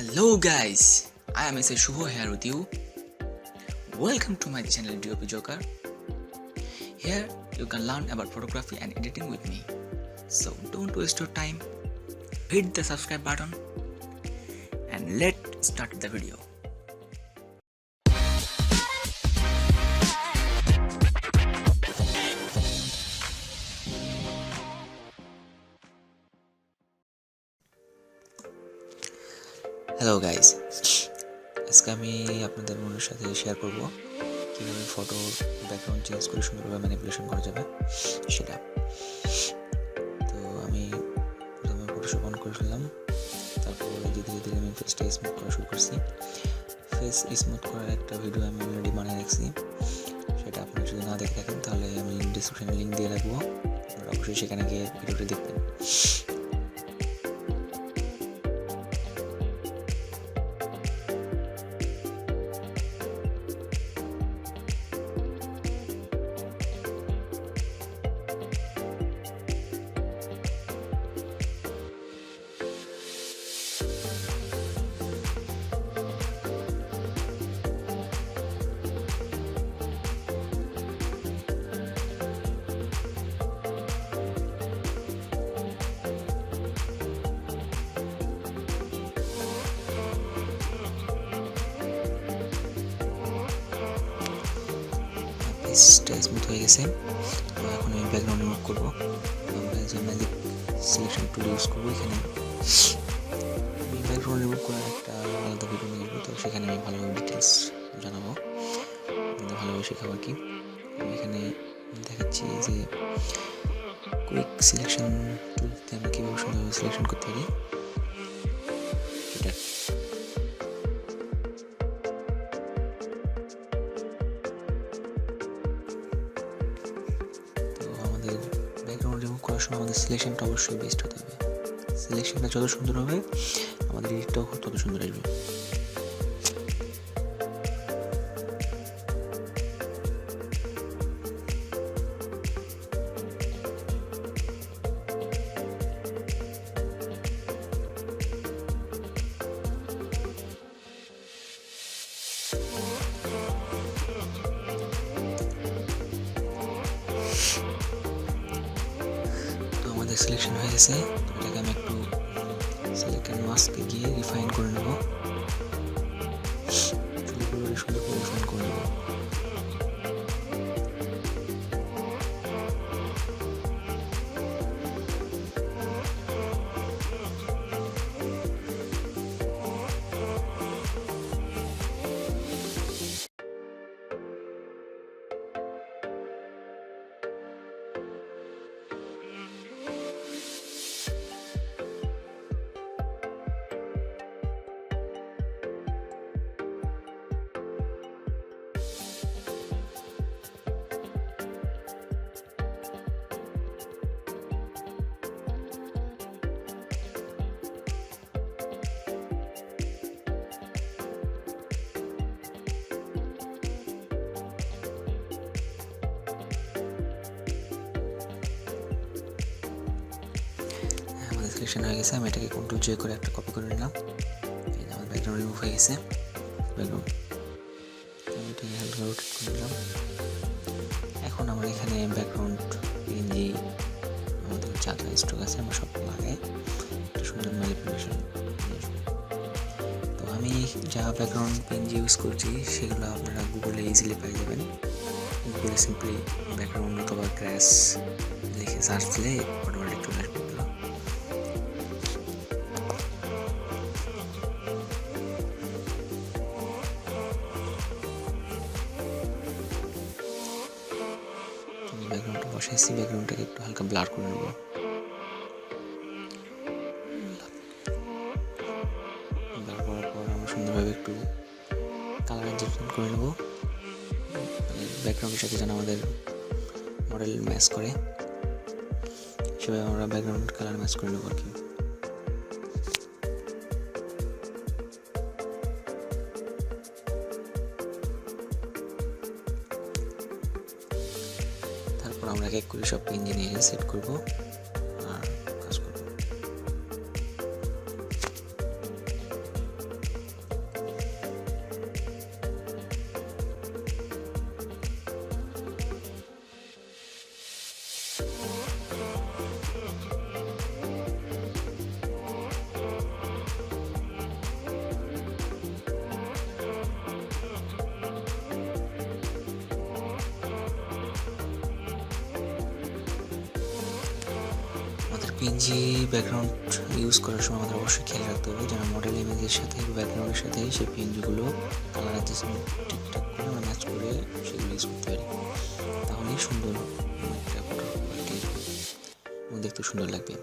Hello guys, I am Mr. Shubho here with you. Welcome to my channel DOP Joker. Here you can learn about photography and editing with me. So don't waste your time. Hit the subscribe button and let's start the video. Hello guys, আজকে আমি আপনাদের মনের সাথে share করব কীভাবে photo background change করে সুন্দরভাবে manipulation করা যাবে সেটা। তো আমি প্রথমে ফটোশপ অন করে ফেললাম, তারপর ধীরে ধীরে আমি ফেসটা স্মুথ করা শুরু করছি। ফেস স্মুথ করার একটা ভিডিও আমি অলরেডি বানিয়ে রাখছি, সেটা আপনারা যদি না দেখে থাকেন তাহলে আমি ডিসক্রিপশনে লিঙ্ক দিয়ে রাখবো, আপনারা অবশ্যই সেখানে গিয়ে ভিডিওটি দেখবেন। ফেসটা স্মুথ হয়ে গেছে। তো এখন আমি ব্যাকগ্রাউন্ড রিমুভ করবো। আমরা যে ম্যাজিক সিলেকশন টুল ইউজ করবো, এখানে আমি ব্যাকগ্রাউন্ড রিমুভ করার একটা আলাদা ভিডিও নিয়ে আসবো, তো সেখানে আমি ভালোভাবে ডিটেলস জানাবো, ভালোভাবে শেখাবো আর কি। আমি এখানে দেখাচ্ছি যে কুইক সিলেকশন টুলতে আমরা কীভাবে সুন্দরভাবে সিলেকশন করতে পারি এটা। ব্যাকগ্রাউন্ড রিমুভ করার সময় আমাদের সিলেকশনটা অবশ্যই বেস্ট হতে হবে। সিলেকশনটা যত সুন্দর হবে আমাদের এডিটটাও তত সুন্দর আসবে। সিলেকশন হয়ে গেছে, এটাকে আমি একটু সিলেক্ট মাস্কে গিয়ে রিফাইন করে নেব, চুলগুলো সুন্দর করে রিফাইন করে নেব। সিলেকশন হয়ে গেছে, আমি এটাকে কন্ট্রোল জে করে একটা কপি করে নিলাম। এই যে আমার ব্যাকগ্রাউন্ড রিমুভ হয়ে গেছে। ব্যাকগ্রাউন্ড আমি এটাকে হালকা রোটেট করে নিলাম। এখন আমার এখানে ব্যাকগ্রাউন্ড পিএনজি আমাদের যা যা স্টক আছে আমরা সব লাগাই একটা সুন্দর ম্যানিপুলেশন। তো আমি যা ব্যাকগ্রাউন্ড পিএনজি ইউজ করছি সেগুলো আপনারা গুগলে ইজিলি পেয়ে যাবেন। গুগলে সিম্পলি ব্যাকগ্রাউন্ড অথবা ক্র্যাশ লিখে সার্চ দিলে অটোমেটিক চলে আসবে। ব্যাকগ্রাউন্ডটা বসাইছি, ব্যাকগ্রাউন্ডটাকে একটু হালকা ব্লার করে নেব। ব্লার করার পর আমরা সুন্দরভাবে একটু কালার অ্যাডজাস্টমেন্ট করে নেব, মানে ব্যাকগ্রাউন্ডের সাথে যেন আমাদের মডেল ম্যাচ করে সেভাবে আমরা ব্যাকগ্রাউন্ড কালার ম্যাচ করে নেব আর কি। আমরা এক এক করে সব ইঞ্জিনিয়ারিং সেট করব আর কাজ করব। পিএনজি ব্যাকগ্রাউন্ড ইউজ করার সময় আমাদের অবশ্যই খেয়াল রাখতে হবে যেন মডেল ইমেজের সাথে ব্যাকগ্রাউন্ডের সাথে সেই পিএনজিগুলো কালার অ্যাডজাস্টমেন্ট ঠিকঠাক করে আমরা ম্যাচ করে সেগুলো ইউজ করতে পারি, তাহলেই সুন্দর একটা ফটো কোয়ালিটি এবং দেখতেও সুন্দর লাগবে।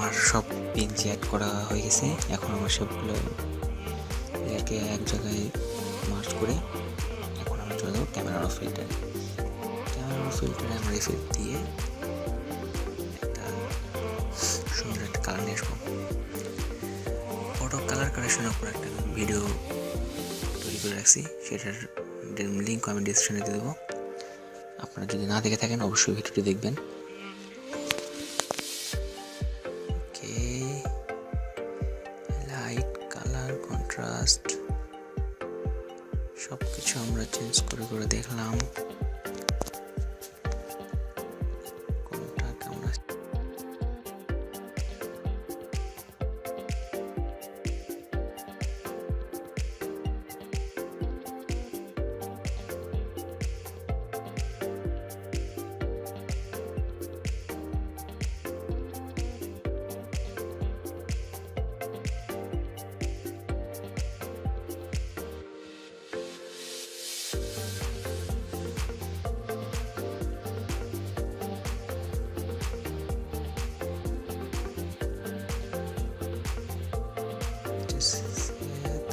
আমার সব পিএনজি অ্যাড করা হয়ে গেছে। এখন আমার সবগুলো লেয়ারকে এক জায়গায় মার্জ করে এখন আমি চলে যাবো ক্যামেরা ফিল্টারে। ক্যামেরা ফিল্টারে আমরা ইফেক্ট দিয়ে একটা সুন্দর একটা কালার নিয়ে আসবো। ফটো কালার কারেকশনের উপর একটা ভিডিও তৈরি করে রাখছি, সেটার লিঙ্ক আমি ডিসক্রিপশনে দিয়ে দেবো। আপনারা যদি না দেখে থাকেন অবশ্যই ভিডিওটি দেখবেন। ওকে, লাইট, কালার, কন্ট্রাস্ট সব কিছু আমরা চেঞ্জ করে করে দেখলাম কোনটা কেমন আছে।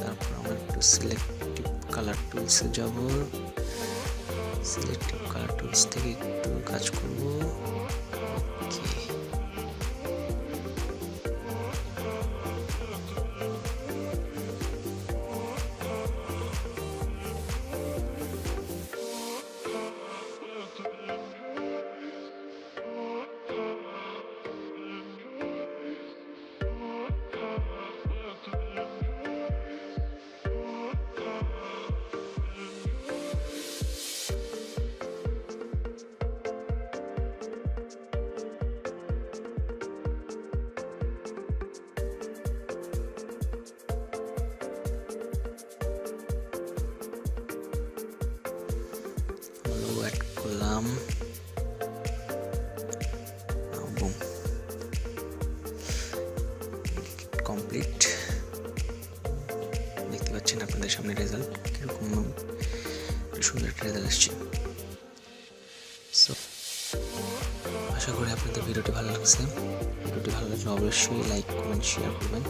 তারপর আমরা একটু সিলেক্টিভ কালার টুলসে যাব। সিলেক্টিভ কালার টুলস থেকে একটু কাজ করব। ওকে, অ্যাড করলাম। কমপ্লিট। দেখতে পাচ্ছেন আপনাদের সামনে রেজাল্ট কিরকম সুন্দর একটা রেজাল্ট আসছে। সো আশা করি আপনাদের ভিডিওটি ভালো লাগছে। ভিডিওটি ভালো লাগলে অবশ্যই লাইক, কমেন্ট, শেয়ার করবেন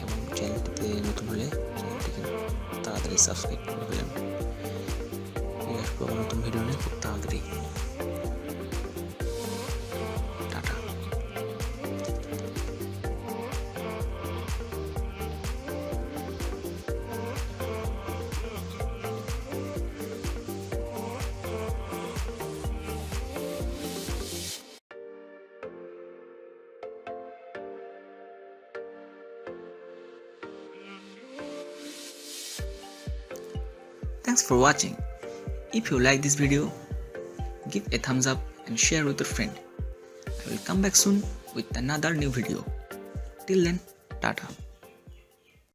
এবং চ্যানেলটিতে নতুন হলে চ্যানেলটিকে তাড়াতাড়ি সাবস্ক্রাইব করে ফেলেন। ফিরে আসবো নতুন ভিডিও নিয়ে খুব তাড়াতাড়ি। Tata. Thanks for watching. If you like this video, give a thumbs up and share with your friend. I will come back soon with another new video. Till then, Tata.